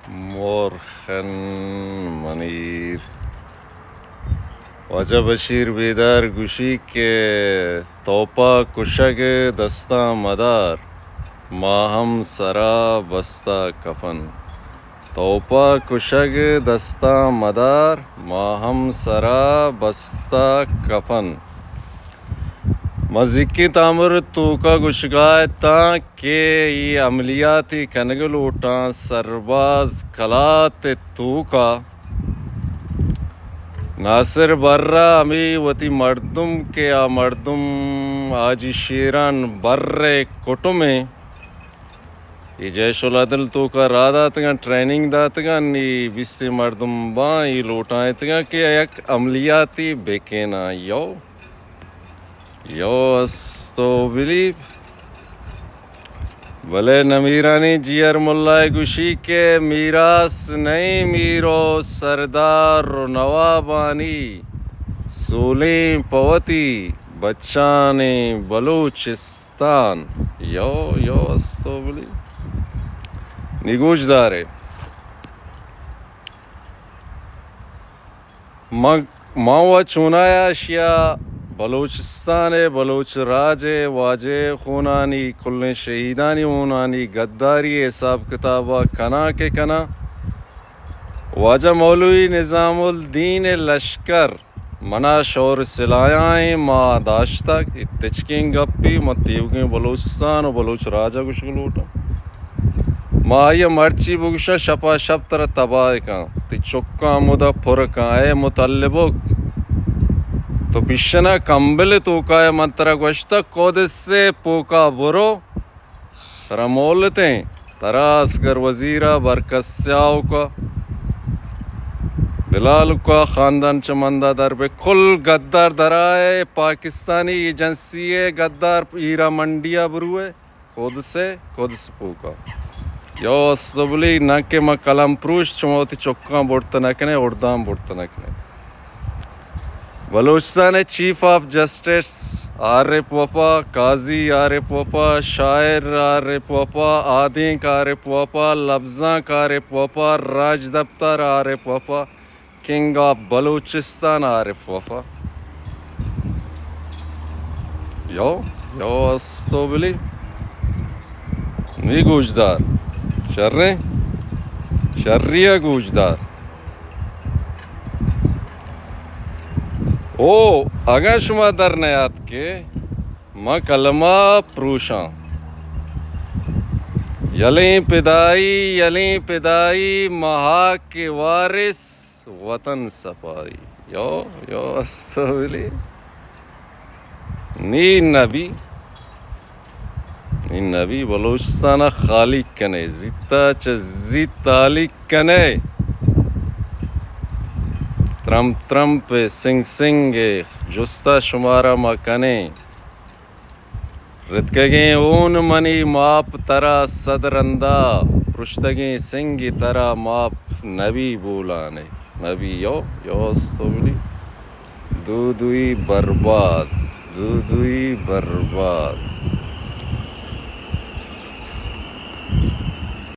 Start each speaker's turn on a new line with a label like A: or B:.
A: مورخن منیر واجہ بشیر بیدار گوشی کے توپا کشگ دستہ مدار ماہم سرا بستہ کفن. توپا کشگ دستہ مدار ماہم سرا بستہ کفن. مزکی تامر تو کا گشگائے تاں کہ یہ عملیاتی کنگل اوٹاں سرباز کلات تو کا ناصر برہ ہمیں وتی مردم کے آ مردم آجی شیران برے کٹمیں یہ جیش العدل تو کا را داتگاں ٹریننگ داتگاں نی بیستی مردم باں یہ لوٹائیں تگاں کہ یک عملیاتی بیکینا یو استو بلیو بلے نمیرانی جیر ملائے گوشی کے میراث نہیں میرو سردار و نوابانی سولیں پوتی بچانی بلوچستان یو استو بلیو نگوش دارے ماں چونایا اشیا بلوچستان بلوچ راج واجے خونانی کل شہیدانی ہونانی غداری حساب کتابہ کنا کے کنا واجہ مولوی نظام الدین لشکر منا شور سلایائیں ما داشتا تچکیں گپی متیوگیں بلوچستان و بلوچ راجہ گشگلوٹا ما یہ مرچی بگشا شپا شپ تر تباہ کان تی چکاں مدہ پھر کان اے مطلبک تو پیشنا کمبل تو کا منترہ گوشتا کود سے پوکا برو ترا مولتیں ترا اسگر وزیرہ برکت سیاو کا بلال کا خاندان چمندہ در بے کل گدار درائے پاکستانی ایجنسی گدار ایرا منڈیا بروے کود سے پوکا یو استبلی نہ کہ ما کلم پروش چموتی چکاں بڑتا نکنے اردام بڑتا نکنے. بلوچستان چیف آف جسٹس عارف وفا قاضی عارف وفا شاعر عارف وفا آدینک عارف وفا لفظاں عارف وفا راج دفتر عارف وفا کنگ آف بلوچستان عارف وفا یو استو بلی نی گوشدار شریہ گوشدار او اگہ شما در نیاد کے ما کلمہ پروشاں یلیں پدائی مہا کے وارث وطن صفائی یو استولی نی نبی بلوچستان خالق کنے زیتا چزی تالک کنے ترم پہ سنگ جستا شمارہ مکنے رتکگیں اون منی ماپ ترا صدرندہ پرشتگیں سنگی ترا ماپ نبی بولانے نبی یو استولی دودوی برباد